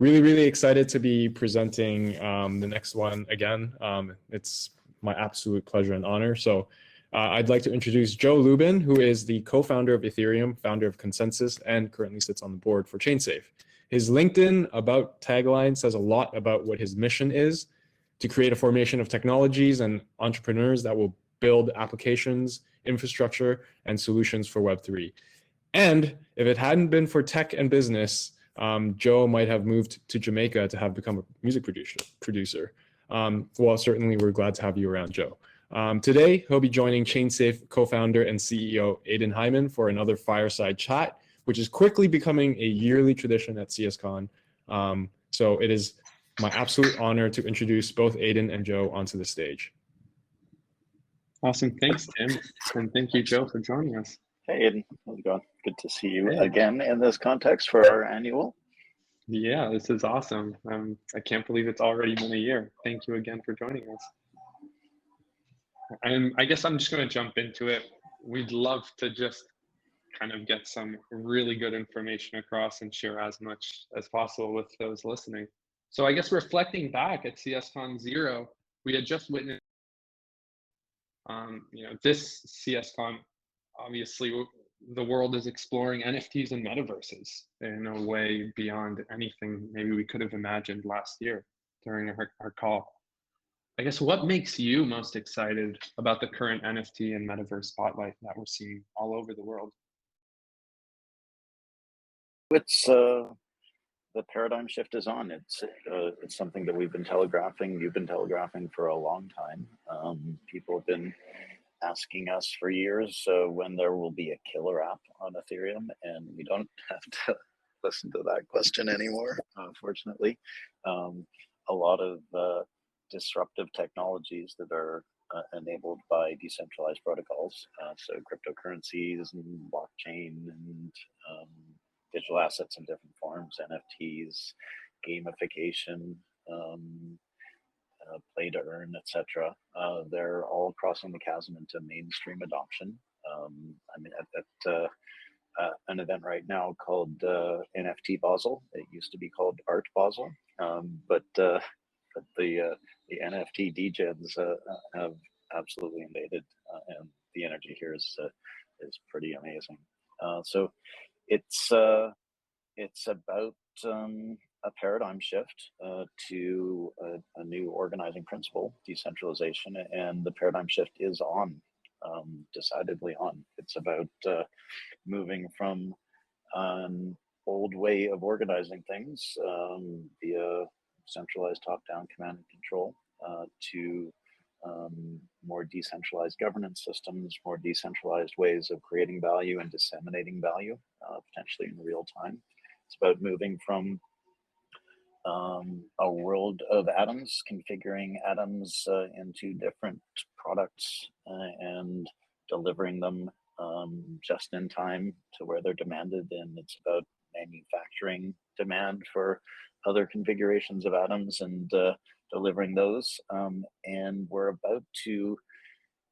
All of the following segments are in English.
Really excited to be presenting the next one again. It's my absolute pleasure and honor. So I'd like to introduce Joe Lubin, who is the co-founder of Ethereum, founder of ConsenSys, and currently sits on the board for ChainSafe. His LinkedIn about tagline says a lot about what his mission is: to create a formation of technologies and entrepreneurs that will build applications, infrastructure, and solutions for Web3. And if it hadn't been for tech and business, Joe might have moved to Jamaica to have become a music producer. Well, certainly we're glad to have you around, Joe. Today, he'll be joining ChainSafe co-founder and CEO Aidan Hyman for another Fireside chat, which is quickly becoming a yearly tradition at CSCON. So it is my absolute honor to introduce both Aidan and Joe onto the stage. Awesome. Thanks, Tim. And thank you, Joe, for joining us. Hey, Aidan. How's it going? Good to see you again in this context for our annual. Yeah, this is awesome. I can't believe it's already been a year. Thank you again for joining us. And I guess I'm just going to jump into it. We'd love to just kind of get some really good information across and share as much as possible with those listening. So I guess reflecting back at CSCON 0, we had just witnessed, this CSCON, obviously the world is exploring NFTs and metaverses in a way beyond anything maybe we could have imagined last year during our call. I guess what makes you most excited about the current NFT and metaverse spotlight that we're seeing all over the world? It's the paradigm shift is on. It's something that we've been telegraphing. You've been telegraphing for a long time. People have been asking us for years when there will be a killer app on Ethereum, and we don't have to listen to that question anymore, fortunately. A lot of disruptive technologies that are enabled by decentralized protocols, so cryptocurrencies and blockchain and digital assets in different forms, NFTs, gamification, play to earn, etc. They're all crossing the chasm into mainstream adoption. I'm at an event right now called NFT Basel. It used to be called Art Basel, but the NFT degens have absolutely invaded, and the energy here is pretty amazing. So it's about a paradigm shift to a new organizing principle, decentralization, and the paradigm shift is on, decidedly on. It's about moving from an old way of organizing things via centralized top-down command and control to more decentralized governance systems, more decentralized ways of creating value and disseminating value, potentially in real time. It's about moving from a world of atoms, configuring atoms into different products and delivering them just in time to where they're demanded. And it's about manufacturing demand for other configurations of atoms and delivering those. And we're about to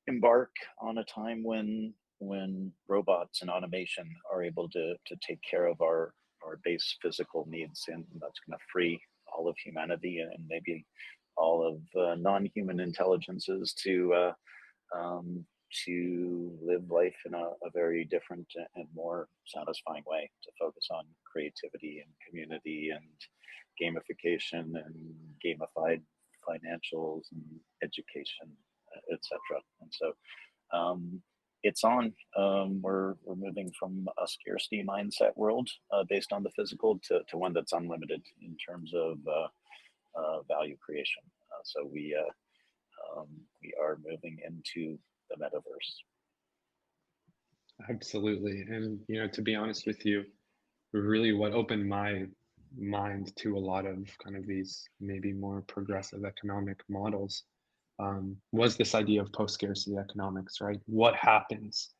embark on a time when robots and automation are able to take care of our base physical needs, and that's going to free all of humanity and maybe all of non-human intelligences to live life in a very different and more satisfying way, to focus on creativity and community and gamification and gamified financials and education, etc. And so it's on. We're moving from a scarcity mindset world based on the physical to one that's unlimited in terms of value creation. So we are moving into the metaverse. Absolutely. And to be honest with you, really what opened my mind to a lot of kind of these maybe more progressive economic models was this idea of post-scarcity economics, right? What happens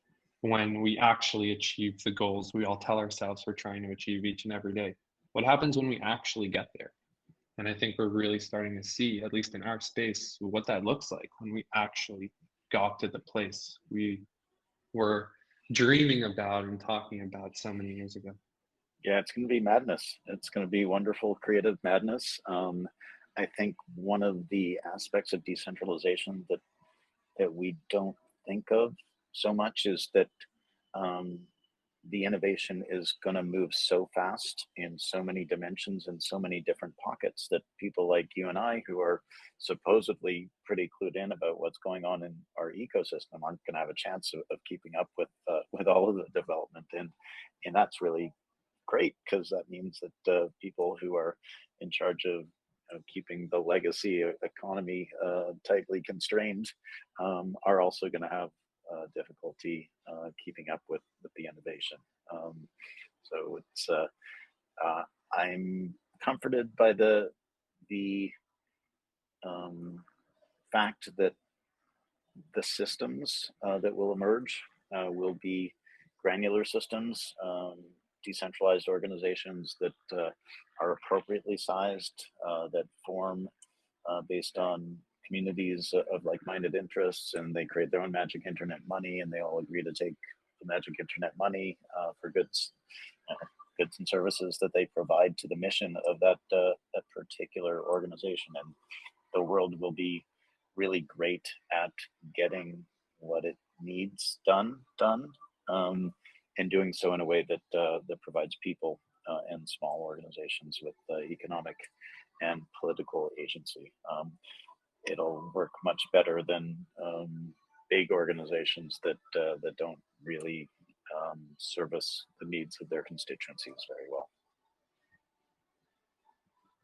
when we actually achieve the goals we all tell ourselves we're trying to achieve each and every day? What happens when we actually get there? And I think we're really starting to see, at least in our space, what that looks like when we actually got to the place we were dreaming about and talking about so many years ago. Yeah, it's going to be madness. It's going to be wonderful, creative madness. I think one of the aspects of decentralization that we don't think of so much is that um, the innovation is going to move so fast in so many dimensions and so many different pockets that people like you and I, who are supposedly pretty clued in about what's going on in our ecosystem, aren't going to have a chance of keeping up with all of the development, and that's really great, because that means that people who are in charge of keeping the legacy economy tightly constrained are also going to have difficulty keeping up with the innovation. So it's I'm comforted by the fact that the systems that will emerge will be granular systems, decentralized organizations that are appropriately sized, that form based on communities of like-minded interests, and they create their own magic internet money, and they all agree to take the magic internet money for goods and services that they provide to the mission of that particular organization. And the world will be really great at getting what it needs done, and doing so in a way that that provides people and small organizations with economic and political agency. It'll work much better than big organizations that don't really service the needs of their constituencies very well.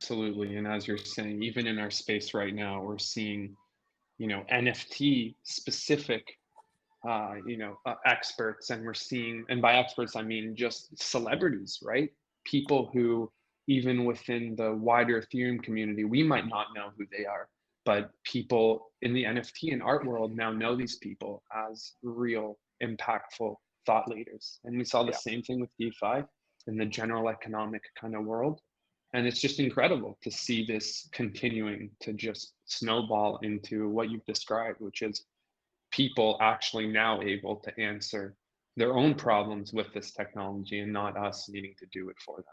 Absolutely. And as you're saying, even in our space right now, we're seeing, NFT specific, experts, and we're seeing, and by experts, I mean just celebrities, right? People who, even within the wider Ethereum community, we might not know who they are, but people in the NFT and art world now know these people as real, impactful thought leaders. And we saw the same thing with DeFi in the general economic kind of world. And it's just incredible to see this continuing to just snowball into what you've described, which is people actually now able to answer their own problems with this technology and not us needing to do it for them.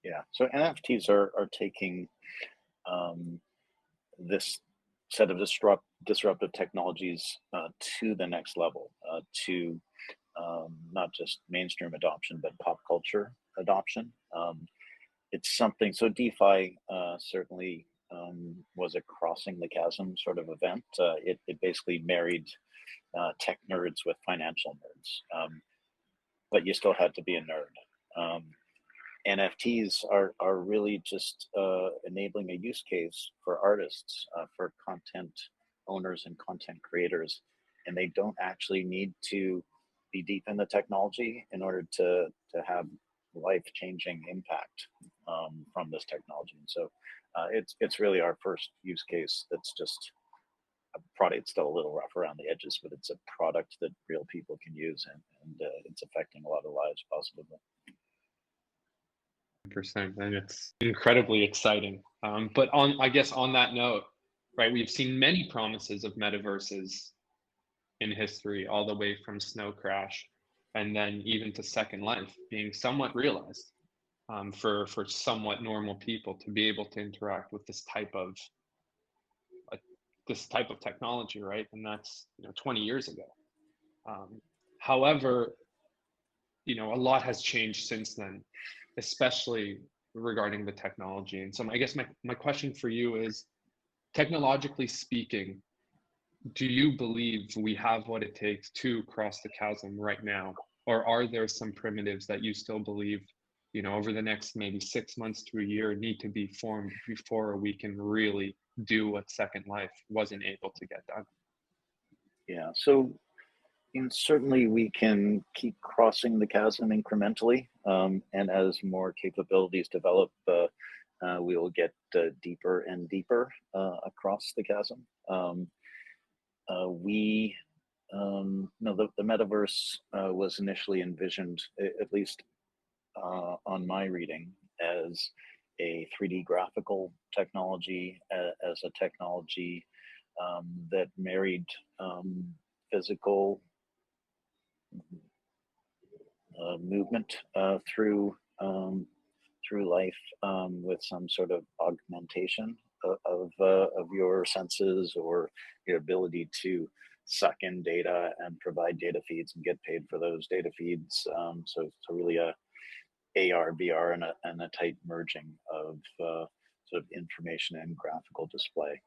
Yeah, so NFTs are taking this set of disruptive technologies to the next level, to not just mainstream adoption, but pop culture adoption. It's something, so DeFi certainly was a crossing the chasm sort of event. It basically married tech nerds with financial nerds, but you still had to be a nerd. NFTs are really just enabling a use case for artists, for content owners and content creators, and they don't actually need to be deep in the technology in order to have life-changing impact from this technology. And so it's really our first use case that's just a product. It's still a little rough around the edges, but it's a product that real people can use, and it's affecting a lot of lives positively. 100%, and it's incredibly exciting. But I guess on that note, right, we've seen many promises of metaverses in history, all the way from Snow Crash, and then even to Second Life being somewhat realized for somewhat normal people to be able to interact with this type of technology, right? And that's 20 years ago. However, a lot has changed since then, especially regarding the technology. And so I guess my question for you is, technologically speaking, do you believe we have what it takes to cross the chasm right now? Or are there some primitives that you still believe, over the next maybe 6 months to a year need to be formed before we can really do what Second Life wasn't able to get done? Yeah, so certainly we can keep crossing the chasm incrementally, and as more capabilities develop, we will get deeper and deeper across the chasm. The metaverse was initially envisioned, at least on my reading, as a 3D graphical technology, as a technology that married physical movement through through life with some sort of augmentation of your senses or your ability to suck in data and provide data feeds and get paid for those data feeds. So it's really a AR, VR, and a tight merging of sort of information and graphical display.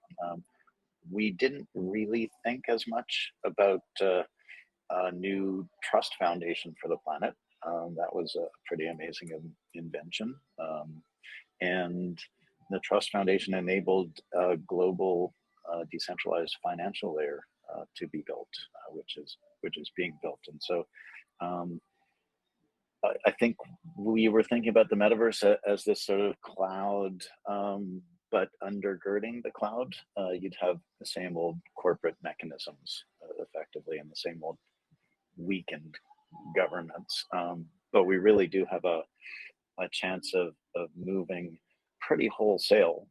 We didn't really think as much about a new trust foundation for the planet. That was a pretty amazing invention. And the Trust Foundation enabled a global decentralized financial layer to be built, which is being built. And so I think we were thinking about the metaverse as this sort of cloud, but undergirding the cloud, you'd have the same old corporate mechanisms effectively, and the same old weakened governance. But we really do have a chance of moving pretty wholesale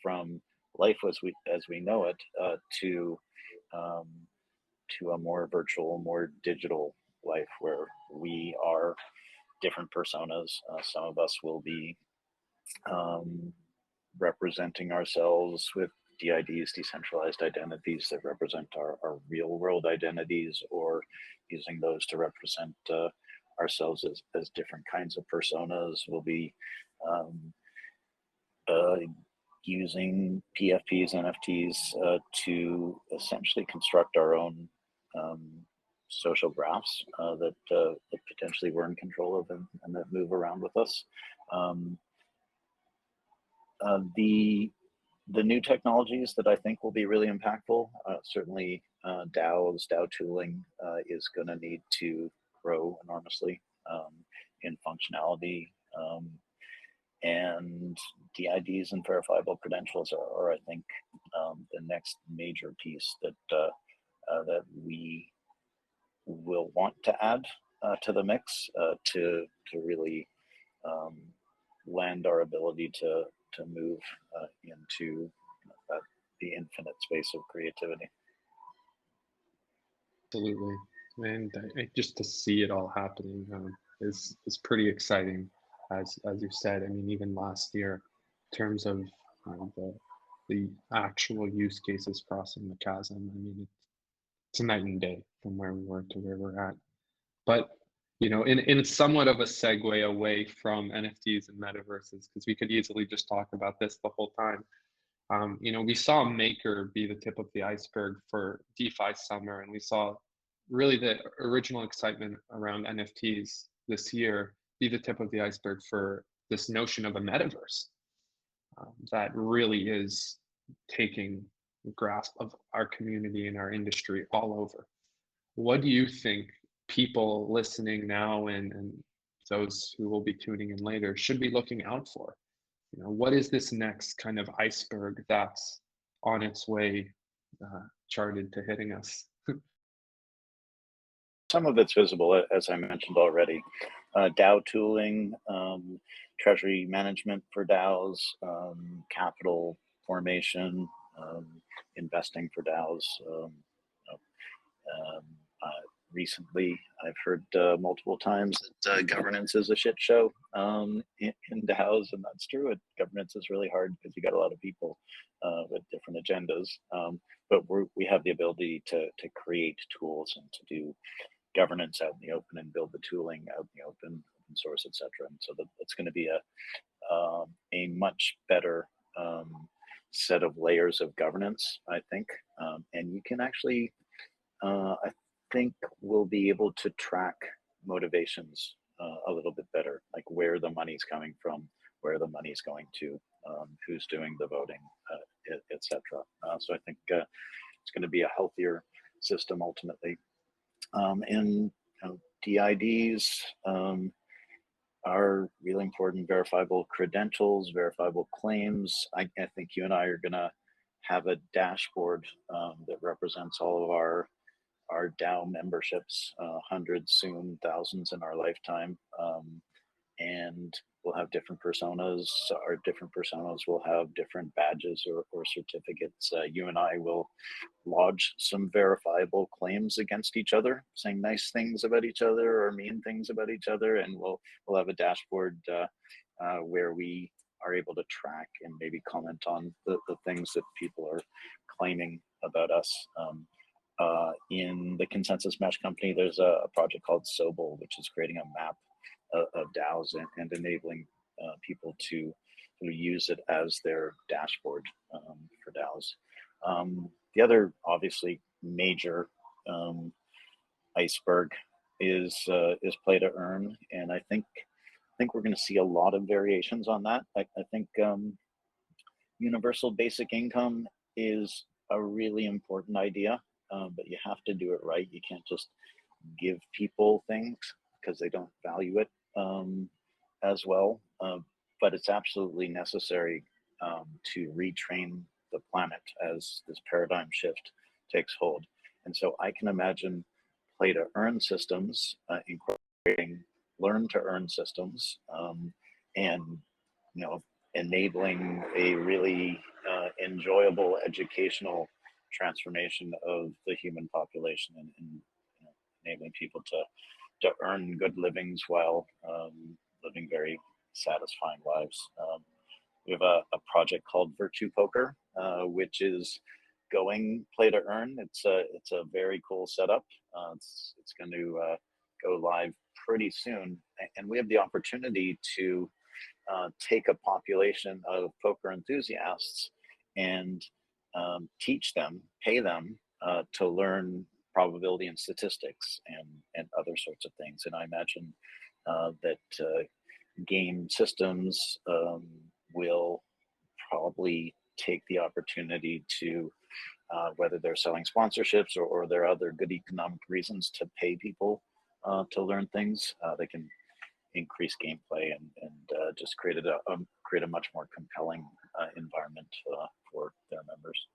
from life as we know it to a more virtual, more digital life where we are different personas. Some of us will be representing ourselves with DIDs, decentralized identities that represent our real world identities, or using those to represent ourselves as different kinds of personas. We'll be using PFPs, NFTs to essentially construct our own social graphs that potentially we're in control of and that move around with us. The new technologies that I think will be really impactful, certainly DAOs, DAO tooling is going to need to grow enormously in functionality, and DIDs and verifiable credentials are I think, the next major piece that that we will want to add to the mix to really lend our ability to move into the infinite space of creativity. Absolutely, and just to see it all happening is pretty exciting. As you said, I mean, even last year, in terms of the actual use cases crossing the chasm, I mean, it's a night and day from where we were to where we're at. But you know, in somewhat of a segue away from NFTs and metaverses, because we could easily just talk about this the whole time. You know, we saw Maker be the tip of the iceberg for DeFi summer, and we saw really the original excitement around NFTs this year be the tip of the iceberg for this notion of a metaverse that really is taking grasp of our community and our industry all over. What do you think people listening now and those who will be tuning in later should be looking out for? You know, what is this next kind of iceberg that's on its way charted to hitting us? Some of it's visible, as I mentioned already. DAO tooling, treasury management for DAOs, capital formation, investing for DAOs. Recently, I've heard multiple times that governance is a shit show in DAOs, and that's true. Governance is really hard because you got a lot of people with different agendas. But we have the ability to create tools and to do governance out in the open and build the tooling out in the open source, etc. And so that's going to be a much better set of layers of governance, I think. And you can actually, I think we'll be able to track motivations a little bit better, like where the money's coming from, where the money's going to, who's doing the voting, etc. So I think it's going to be a healthier system ultimately. And DIDs are really important. Verifiable credentials, verifiable claims. I think you and I are going to have a dashboard that represents all of our DAO memberships, hundreds, soon thousands in our lifetime. And will have different personas. Our different personas will have different badges or certificates. You and I will lodge some verifiable claims against each other, saying nice things about each other or mean things about each other, and we'll have a dashboard where we are able to track and maybe comment on the things that people are claiming about us. In the ConsenSys Mesh company, there's a project called Sobel, which is creating a map of DAOs and enabling people to use it as their dashboard for DAOs. The other obviously major iceberg is play to earn, and I think we're going to see a lot of variations on that. I think universal basic income is a really important idea, but you have to do it right. You can't just give people things because they don't value it as well. But it's absolutely necessary to retrain the planet as this paradigm shift takes hold. And so I can imagine play to earn systems incorporating learn to earn systems, and enabling a really enjoyable educational transformation of the human population, and enabling people to earn good livings while living very satisfying lives. We have a project called Virtue Poker, which is going play to earn. It's a very cool setup. It's going to go live pretty soon, and we have the opportunity to take a population of poker enthusiasts and teach them, pay them to learn probability and statistics and other sorts of things. And I imagine that game systems will probably take the opportunity to, whether they're selling sponsorships or there are other good economic reasons to pay people to learn things, they can increase gameplay and just create a much more compelling environment for their members.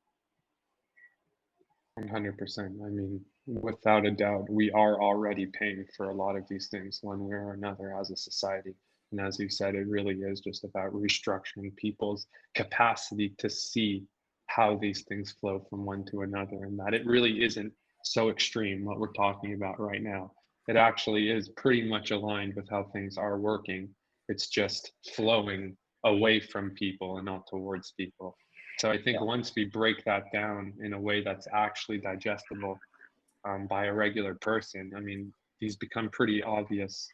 100%. I mean, without a doubt, we are already paying for a lot of these things one way or another as a society. And as you said, it really is just about restructuring people's capacity to see how these things flow from one to another, and that it really isn't so extreme what we're talking about right now. It actually is pretty much aligned with how things are working. It's just flowing away from people and not towards people. So I think once we break that down in a way that's actually digestible by a regular person, I mean, these become pretty obvious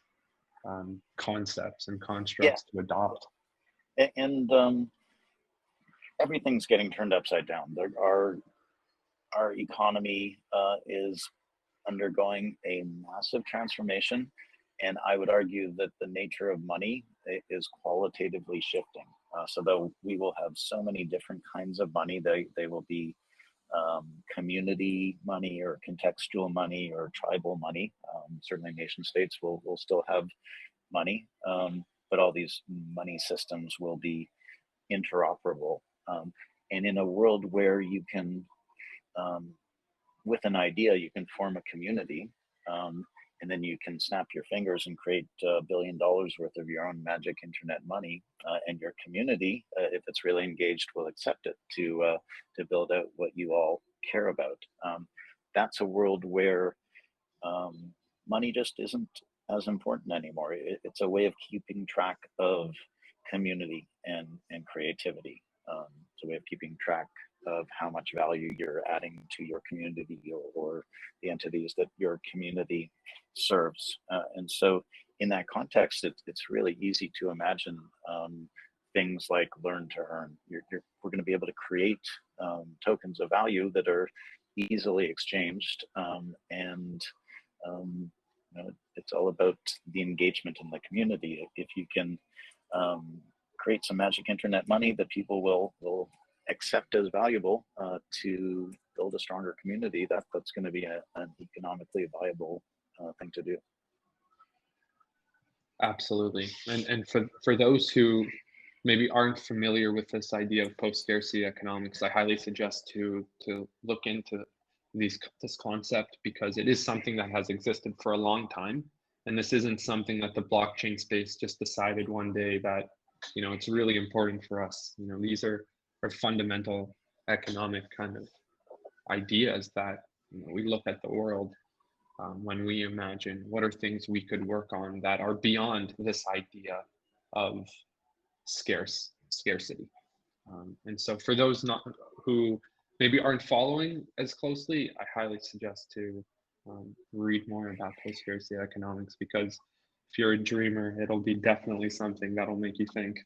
concepts and constructs to adopt. And everything's getting turned upside down. Our economy is undergoing a massive transformation, and I would argue that the nature of money is qualitatively shifting. So though we will have so many different kinds of money, they will be community money or contextual money or tribal money. Certainly nation states will still have money, but all these money systems will be interoperable. And in a world where you can, with an idea, you can form a community, and then you can snap your fingers and create $1 billion worth of your own magic internet money, and your community, if it's really engaged, will accept it to build out what you all care about. That's a world where money just isn't as important anymore. It's a way of keeping track of community and creativity. It's a way of keeping track of how much value you're adding to your community or the entities that your community serves. And so in that context, it's really easy to imagine things like learn to earn. We're going to be able to create tokens of value that are easily exchanged, and it's all about the engagement in the community. If you can create some magic internet money that people will accept as valuable to build a stronger community, that's going to be an economically viable thing to do. Absolutely. And for those who maybe aren't familiar with this idea of post-scarcity economics, I highly suggest to look into this concept, because it is something that has existed for a long time. And this isn't something that the blockchain space just decided one day that, you know, it's really important for us. You know, these are fundamental economic kind of ideas that, you know, we look at the world when we imagine what are things we could work on that are beyond this idea of scarcity. And so for those not who maybe aren't following as closely, I highly suggest to read more about post-scarcity economics, because if you're a dreamer, it'll be definitely something that'll make you think.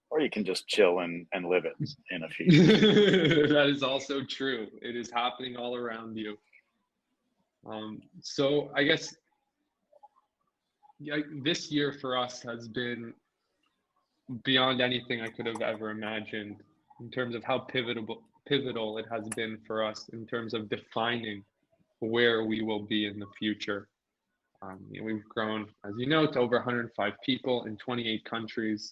Or you can just chill and live it in a few years. That is also true. It is happening all around you. So I guess this year for us has been beyond anything I could have ever imagined in terms of how pivotal it has been for us in terms of defining where we will be in the future. You know, we've grown, as you know, to over 105 people in 28 countries.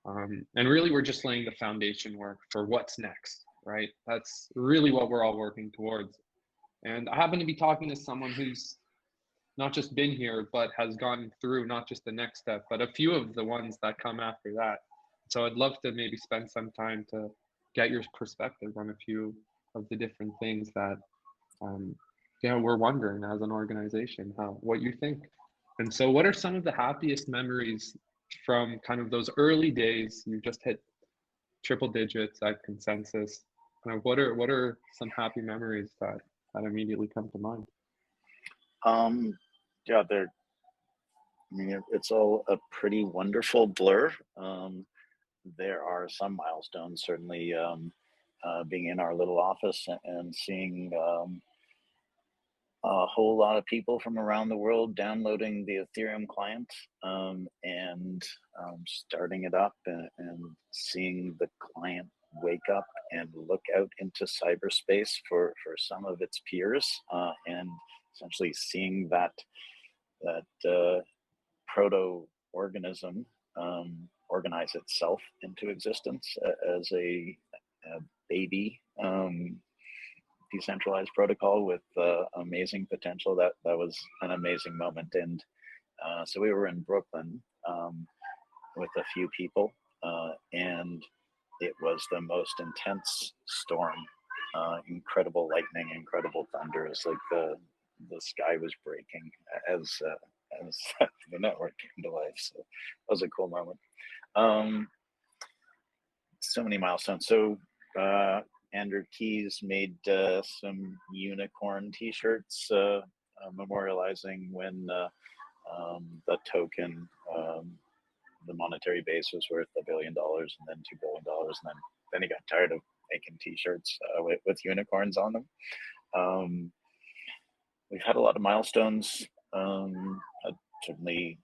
And really, we're just laying the foundation work for what's next, right? That's really what we're all working towards. And I happen to be talking to someone who's not just been here, but has gone through not just the next step, but a few of the ones that come after that. So I'd love to maybe spend some time to get your perspective on a few of the different things that you know, we're wondering as an organization, what you think. And so what are some of the happiest memories from kind of those early days? You just hit triple digits at ConsenSys. Kind of what are some happy memories that immediately come to mind? Yeah, I mean, it's all a pretty wonderful blur. There are some milestones, certainly being in our little office and seeing a whole lot of people from around the world downloading the Ethereum client and starting it up and seeing the client wake up and look out into cyberspace for some of its peers and essentially seeing that proto-organism organize itself into existence as a baby decentralized protocol with amazing potential. That was an amazing moment. And so we were in Brooklyn with a few people and it was the most intense storm, incredible lightning, incredible thunder. It's like the sky was breaking as the network came to life. So that was a cool moment. So many milestones. So Andrew Keys made some unicorn t-shirts memorializing when the token, the monetary base was worth $1 billion and then $2 billion. And then he got tired of making t-shirts with unicorns on them. We've had a lot of milestones, certainly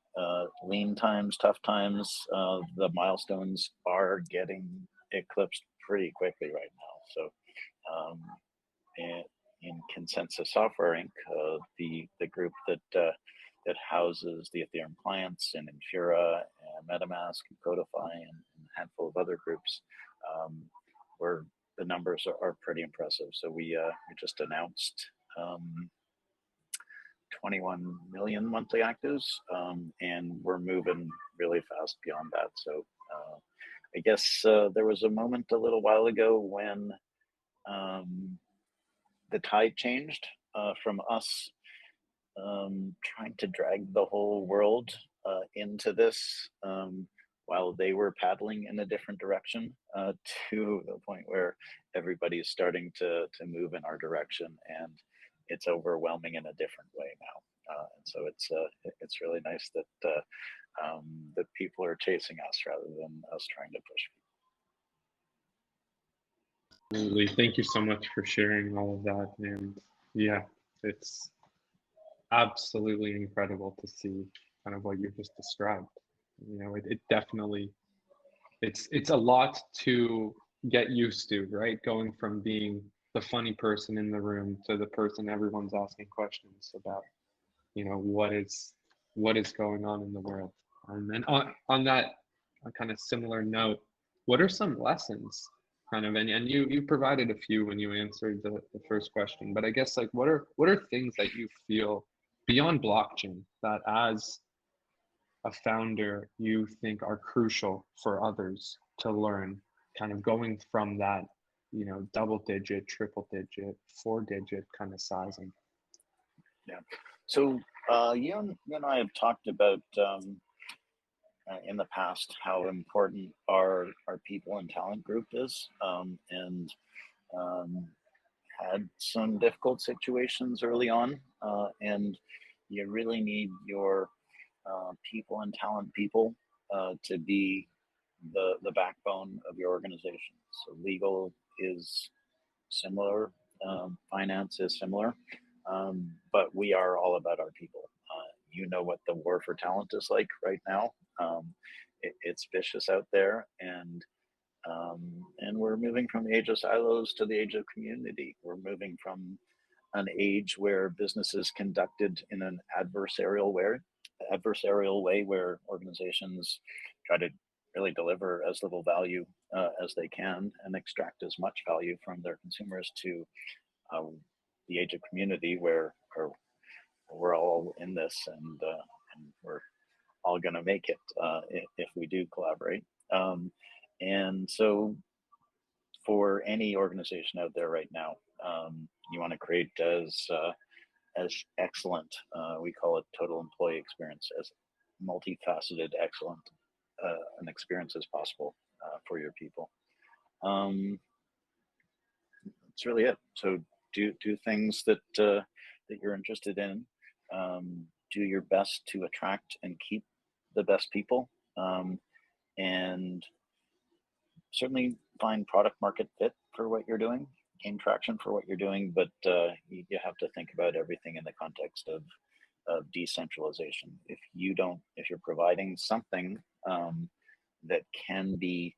lean times, tough times. The milestones are getting eclipsed pretty quickly right now. So in ConsenSys Software Inc., the group that houses the Ethereum clients and Infura and MetaMask and Codify and a handful of other groups, where the numbers are pretty impressive. So we just announced 21 million monthly actives, and we're moving really fast beyond that. So I guess there was a moment a little while ago when the tide changed from us trying to drag the whole world into this while they were paddling in a different direction to the point where everybody's starting to move in our direction, and it's overwhelming in a different way now. And so it's really nice that that people are chasing us rather than us trying to push people. Absolutely. Thank you so much for sharing all of that. And yeah, it's absolutely incredible to see kind of what you just described. You know, it definitely, it's a lot to get used to, right? Going from being the funny person in the room to the person everyone's asking questions about, you know, what is going on in the world. And then on that kind of similar note, what are some lessons kind of, and you provided a few when you answered the first question, but I guess like what are things that you feel beyond blockchain that as a founder you think are crucial for others to learn, kind of going from that, you know, double digit, triple digit, 4-digit kind of sizing? Yeah. So you and I have talked about in the past how important our people and talent group is, and had some difficult situations early on, and you really need your people and talent people to be the backbone of your organization. So legal is similar, finance is similar, but we are all about our people. You know what the war for talent is like right now. It's vicious out there, and we're moving from the age of silos to the age of community. We're moving from an age where business is conducted in an adversarial way where organizations try to really deliver as little value as they can and extract as much value from their consumers, to the age of community where we're all in this, and we're all going to make it if we do collaborate. And so for any organization out there right now, you want to create as excellent, we call it total employee experience, as multifaceted, excellent an experience as possible for your people. That's really it. So do things that that you're interested in. Do your best to attract and keep the best people, and certainly find product market fit for what you're doing, gain traction for what you're doing, but you have to think about everything in the context of decentralization. If you're providing something that can be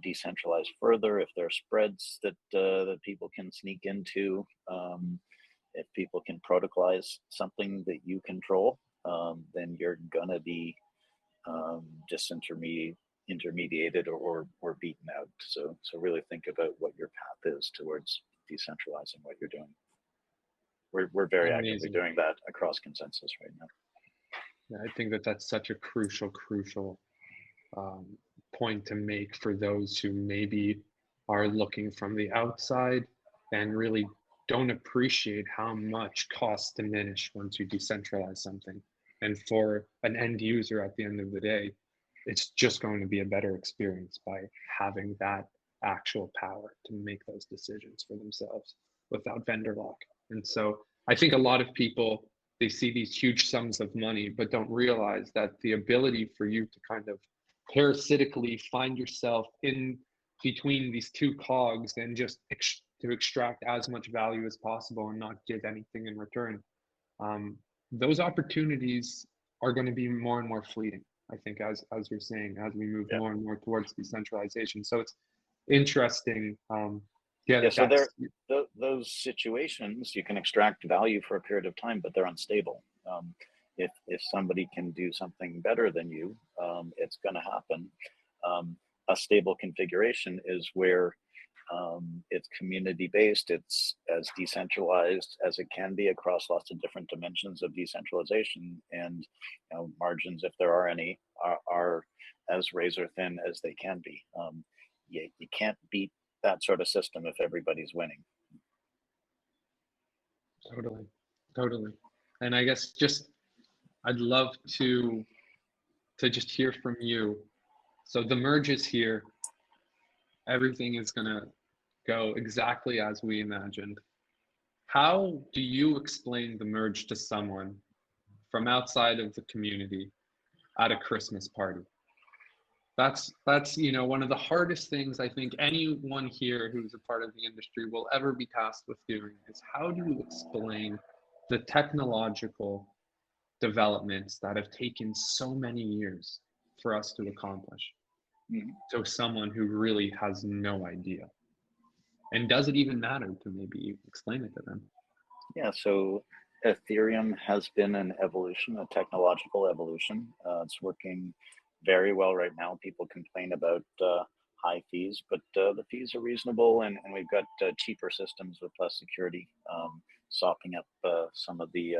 decentralized further, if there are spreads that that people can sneak into, if people can protocolize something that you control, then you're gonna be disintermediated or beaten out. So really think about what your path is towards decentralizing what you're doing. We're very Amazing. actively doing that across ConsenSys right now. Yeah, I think that that's such a crucial point to make for those who maybe are looking from the outside and really don't appreciate how much costs diminish once you decentralize something. And for an end user at the end of the day, it's just going to be a better experience by having that actual power to make those decisions for themselves without vendor lock. And so I think a lot of people, they see these huge sums of money, but don't realize that the ability for you to kind of parasitically find yourself in between these two cogs and just to extract as much value as possible and not give anything in return. Those opportunities are going to be more and more fleeting, I think, as you're saying, as we move more and more towards decentralization. So it's interesting. So those situations, you can extract value for a period of time, but they're unstable. If somebody can do something better than you, it's going to happen. A stable configuration is where it's community-based, it's as decentralized as it can be across lots of different dimensions of decentralization, and margins, if there are any, are as razor thin as they can be. You can't beat that sort of system if everybody's winning. Totally. And I guess I'd love to just hear from you. So the merge is here. Everything is gonna go exactly as we imagined. How do you explain the merge to someone from outside of the community at a Christmas party? That's one of the hardest things I think anyone here who's a part of the industry will ever be tasked with doing, is how do you explain the technological developments that have taken so many years for us to accomplish to someone who really has no idea? And does it even matter to maybe explain it to them? Yeah, so Ethereum has been an evolution, a technological evolution. It's working very well right now. People complain about high fees, but the fees are reasonable, and we've got cheaper systems with less security, sopping up some of the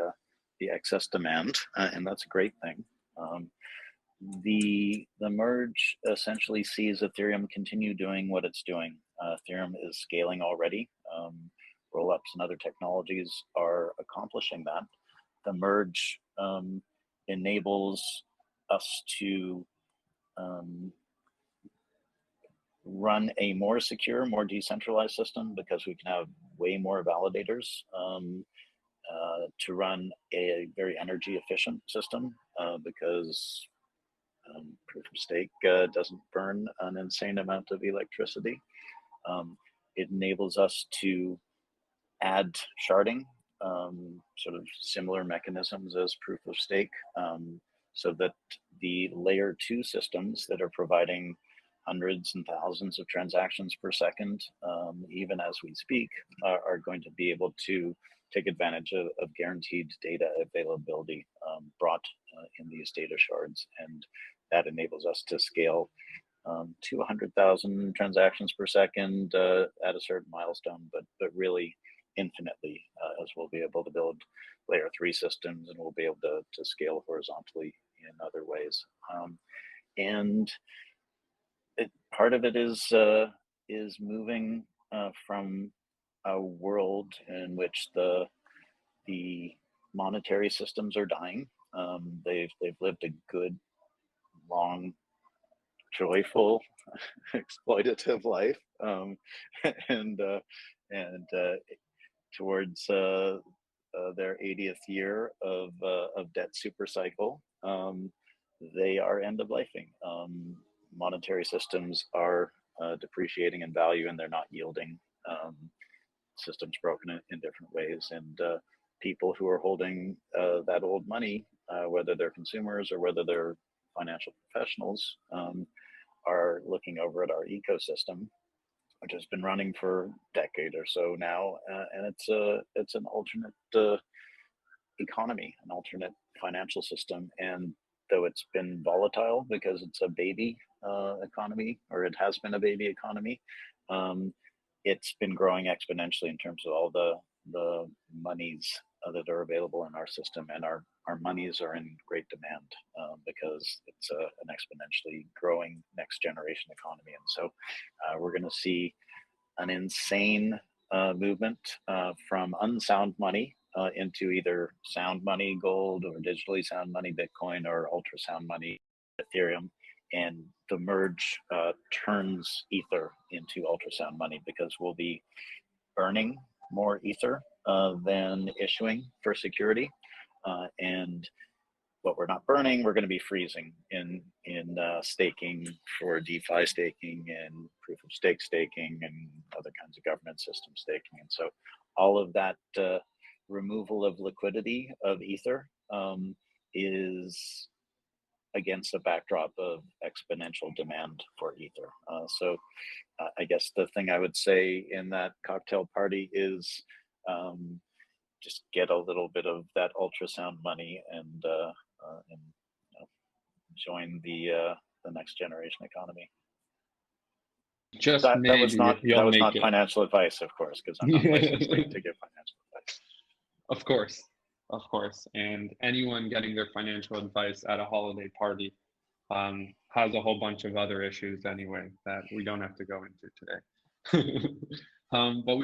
the excess demand, and that's a great thing. The merge essentially sees Ethereum continue doing what it's doing. Ethereum is scaling already. Rollups and other technologies are accomplishing that. The merge enables us to run a more secure, more decentralized system because we can have way more validators to run a very energy efficient system because proof of stake doesn't burn an insane amount of electricity. It enables us to add sharding, sort of similar mechanisms as proof of stake, so that the layer 2 systems that are providing hundreds and thousands of transactions per second, even as we speak, are going to be able to take advantage of guaranteed data availability brought in these data shards. And that enables us to scale to 100,000 transactions per second at a certain milestone, but really infinitely, as we'll be able to build layer 3 systems, and we'll be able to scale horizontally in other ways. And part of it is moving from a world in which the monetary systems are dying. They've lived a good, long, joyful, exploitative life, and towards their 80th year of debt super cycle, they are end of lifing. Monetary systems are depreciating in value, and they're not yielding. Systems broken in different ways, and people who are holding that old money, whether they're consumers or whether they're financial professionals, are looking over at our ecosystem, which has been running for a decade or so now, and it's an alternate economy, an alternate financial system. And though it's been volatile because it's a baby economy, or it has been a baby economy, it's been growing exponentially in terms of all the monies that are available in our system, and our monies are in great demand because it's an exponentially growing next generation economy. And so we're going to see an insane movement from unsound money into either sound money, gold, or digitally sound money, Bitcoin, or ultrasound money, Ethereum. And the merge turns Ether into ultrasound money, because we'll be earning more Ether than issuing for security. And what we're not burning, we're going to be freezing in staking for DeFi staking and proof of stake staking and other kinds of government system staking. And so all of that removal of liquidity of Ether is against a backdrop of exponential demand for Ether. So I guess the thing I would say in that cocktail party is just get a little bit of that ultrasound money and join the next generation economy. Just that maybe was not it. Financial advice, of course, because I'm not licensed to give financial advice. Of course. And anyone getting their financial advice at a holiday party has a whole bunch of other issues anyway that we don't have to go into today. But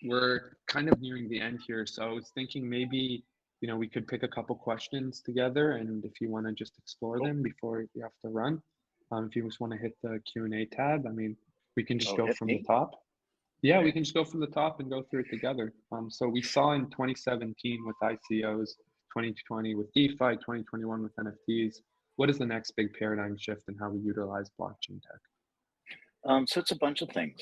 we're kind of nearing the end here, so I was thinking maybe we could pick a couple questions together, and if you want to just explore them before you have to run, if you just want to hit the Q&A tab, I mean, we can just go from the top. Yeah, we can just go from the top and go through it together. So we saw in 2017 with ICOs, 2020 with DeFi, 2021 with NFTs. What is the next big paradigm shift in how we utilize blockchain tech? So it's a bunch of things.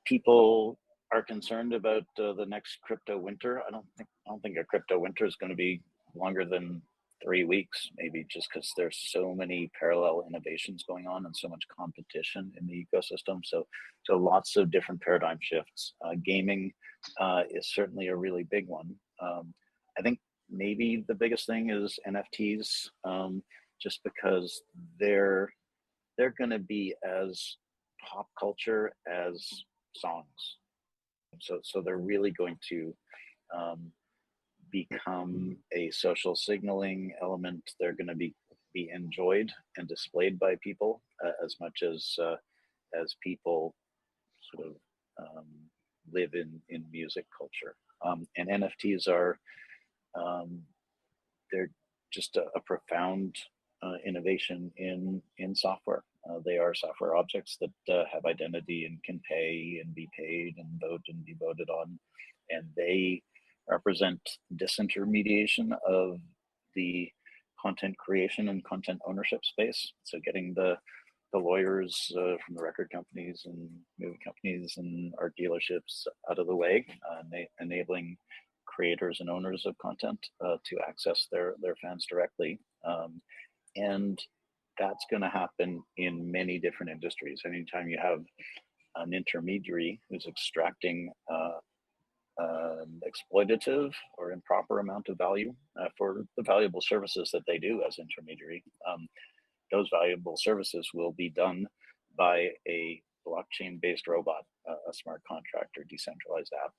People are concerned about the next crypto winter. I don't think a crypto winter is going to be longer than 3 weeks, maybe, just because there's so many parallel innovations going on and so much competition in the ecosystem. So lots of different paradigm shifts. Gaming is certainly a really big one. I think maybe the biggest thing is NFTs, just because they're going to be as pop culture as songs. So they're really going to become a social signaling element. They're going to be enjoyed and displayed by people as much as people sort of live in music culture. And NFTs are they're just a profound innovation in software. They are software objects that have identity and can pay and be paid and vote and be voted on, and they represent disintermediation of the content creation and content ownership space. So getting the lawyers from the record companies and movie companies and art dealerships out of the way, enabling creators and owners of content to access their fans directly. And that's going to happen in many different industries. Anytime you have an intermediary who's extracting exploitative or improper amount of value for the valuable services that they do as intermediary, those valuable services will be done by a blockchain-based robot, a smart contract or decentralized app,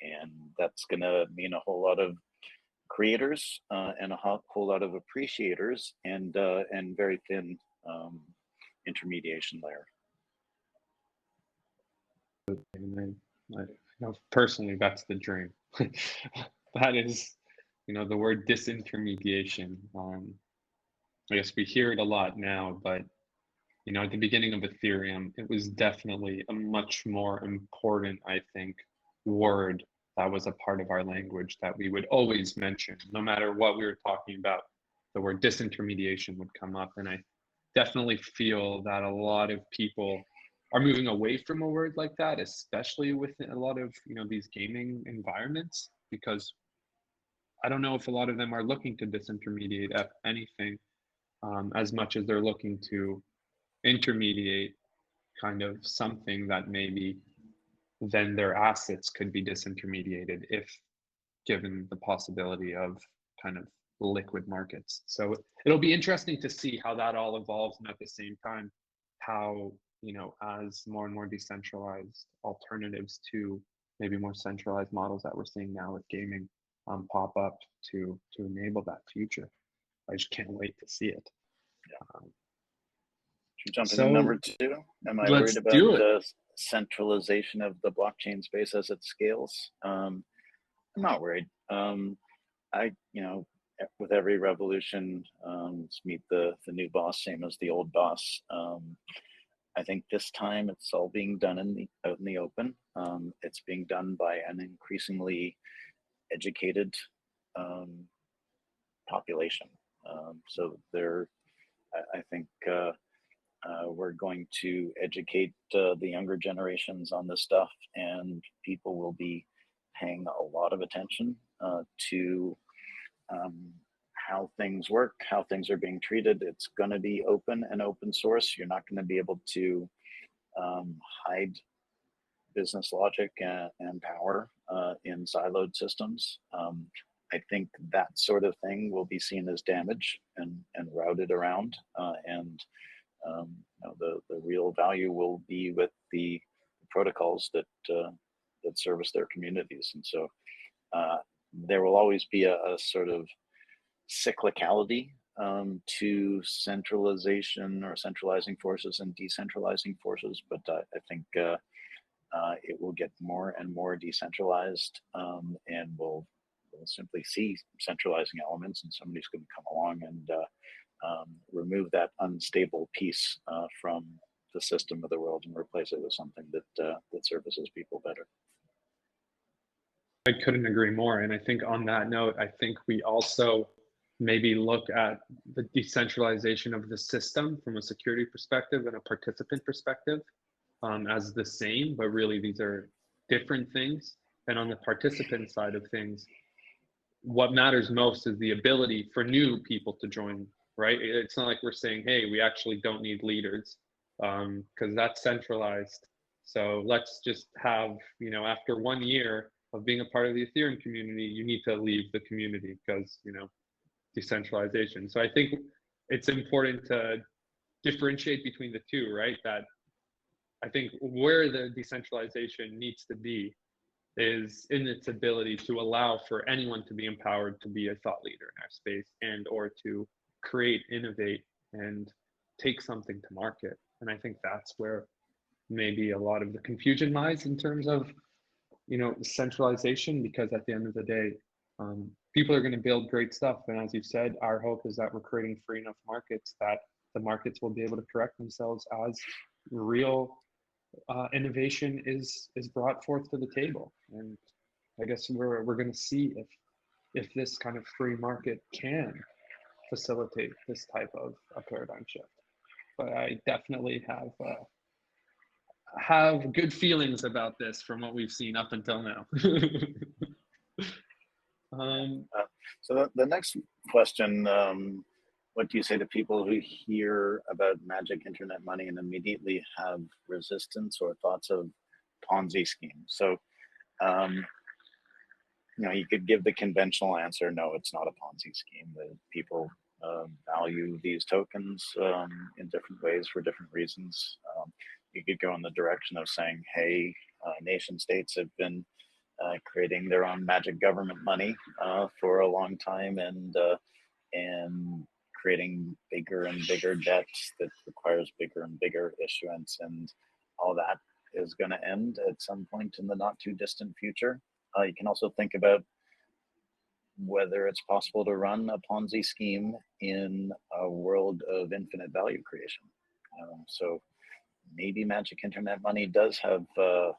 and that's going to mean a whole lot of creators and a whole lot of appreciators and very thin intermediation layer. And personally, that's the dream. That is, the word disintermediation. I guess we hear it a lot now, but at the beginning of Ethereum, it was definitely a much more important, I think, word that was a part of our language that we would always mention. No matter what we were talking about, the word disintermediation would come up. And I definitely feel that a lot of people are moving away from a word like that, especially within a lot of these gaming environments, because I don't know if a lot of them are looking to disintermediate anything as much as they're looking to intermediate kind of something that maybe then their assets could be disintermediated if given the possibility of kind of liquid markets. So it'll be interesting to see how that all evolves, and at the same time, how, as more and more decentralized alternatives to maybe more centralized models that we're seeing now with gaming pop up to enable that future. I just can't wait to see it. Jump into number 2. Am I worried about the centralization of the blockchain space as it scales? I'm not worried. With every revolution, meet the new boss, same as the old boss. I think this time it's all being done out in the open. It's being done by an increasingly educated population. So I think we're going to educate the younger generations on this stuff, and people will be paying a lot of attention to how things work, how things are being treated. It's going to be open and open source. You're not going to be able to hide business logic and power in siloed systems. I think that sort of thing will be seen as damage and routed around, and the real value will be with the protocols that service their communities. And so there will always be a sort of cyclicality to centralization or centralizing forces and decentralizing forces, but I think it will get more and more decentralized, and we'll simply see centralizing elements, and somebody's going to come along and remove that unstable piece from the system of the world and replace it with something that services people better. I couldn't agree more. And I think on that note, I think we also maybe look at the decentralization of the system from a security perspective and a participant perspective as the same, but really these are different things. And on the participant side of things, what matters most is the ability for new people to join, right? It's not like we're saying, hey, we actually don't need leaders because that's centralized. So let's just have, after 1 year of being a part of the Ethereum community, you need to leave the community because, decentralization. So I think it's important to differentiate between the two, right? That I think where the decentralization needs to be is in its ability to allow for anyone to be empowered to be a thought leader in our space and or to create, innovate, and take something to market. And I think that's where maybe a lot of the confusion lies in terms of, you know, centralization, because at the end of the day, people are going to build great stuff. And as you said, our hope is that we're creating free enough markets that the markets will be able to correct themselves as real innovation is brought forth to the table. And I guess we're going to see if this kind of free market can facilitate this type of a paradigm shift. But I definitely have good feelings about this from what we've seen up until now. So the next question, what do you say to people who hear about magic internet money and immediately have resistance or thoughts of Ponzi schemes? So, you know, you could give the conventional answer, no, it's not a Ponzi scheme. The people value these tokens in different ways for different reasons. You could go in the direction of saying, hey, nation states have been creating their own magic government money for a long time, and creating bigger and bigger debts that requires bigger and bigger issuance, and all that is going to end at some point in the not too distant future. You can also think about whether it's possible to run a Ponzi scheme in a world of infinite value creation. So maybe magic internet money does have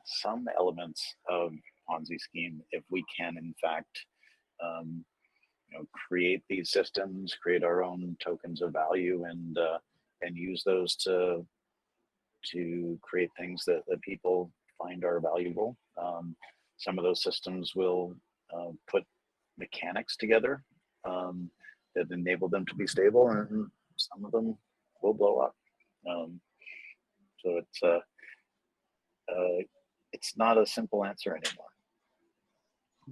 some elements of Ponzi scheme if we can, in fact, you know, create these systems, create our own tokens of value, and use those to create things that people find are valuable. Some of those systems will put mechanics together that enable them to be stable, and some of them will blow up. So it's not a simple answer anymore.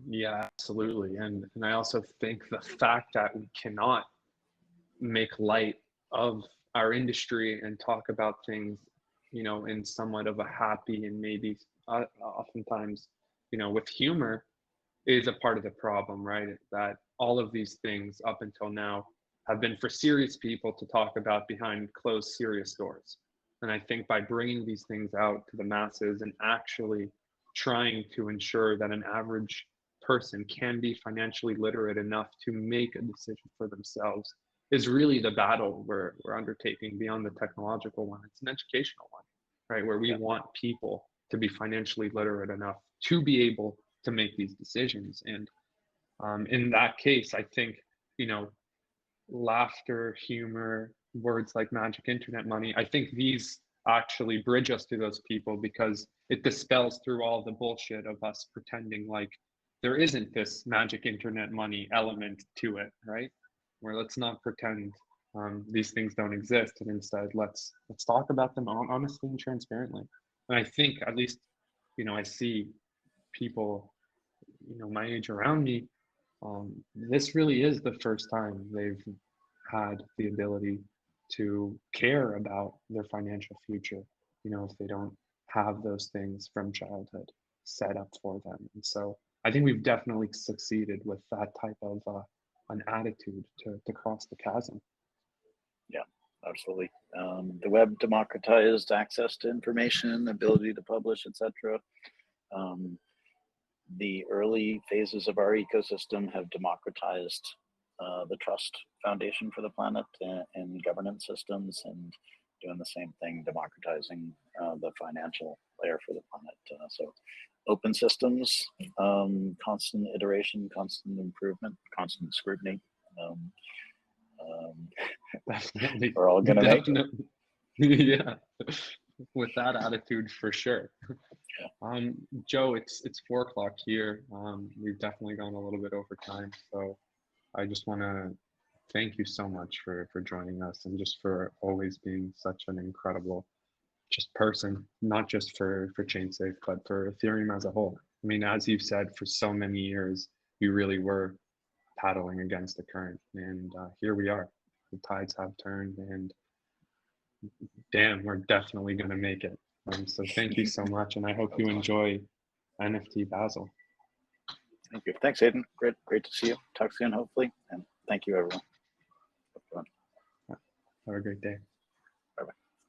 Yeah, absolutely. And I also think the fact that we cannot make light of our industry and talk about things, you know, in somewhat of a happy and maybe oftentimes, you know, with humor, is a part of the problem, right? That all of these things up until now have been for serious people to talk about behind closed, serious doors. And I think by bringing these things out to the masses and actually trying to ensure that an average person can be financially literate enough to make a decision for themselves is really the battle we're undertaking beyond the technological one. It's an educational one, right? Where we want people to be financially literate enough to be able to make these decisions. And in that case, I think, you know, laughter, humor, words like magic internet money, I think these actually bridge us to those people, because it dispels through all the bullshit of us pretending like there isn't this magic internet money element to it, right? Where let's not pretend these things don't exist, and instead let's talk about them honestly and transparently. And I think, at least, you know, I see people, you know, my age around me, this really is the first time they've had the ability to care about their financial future, you know, if they don't have those things from childhood set up for them. And so I think we've definitely succeeded with that type of an attitude to cross the chasm. Yeah, absolutely. The web democratized access to information, ability to publish, etc. The early phases of our ecosystem have democratized the trust foundation for the planet and governance systems, and doing the same thing, democratizing the financial layer for the planet. So open systems, constant iteration, constant improvement, constant scrutiny. Definitely. We're all gonna make it. Yeah, with that attitude for sure. Joe, it's 4 o'clock here. We've definitely gone a little bit over time, so I just want to thank you so much for joining us, and just for always being such an incredible just person, not just for ChainSafe, but for Ethereum as a whole. I mean, as you've said, for so many years, you really were paddling against the current, and here we are. The tides have turned, and damn, we're definitely going to make it. So thank you so much, and I hope you enjoy NFT Basel. Thank you. Thanks, Aidan. Great to see you. Talk soon, hopefully. And thank you, everyone. Have a great day.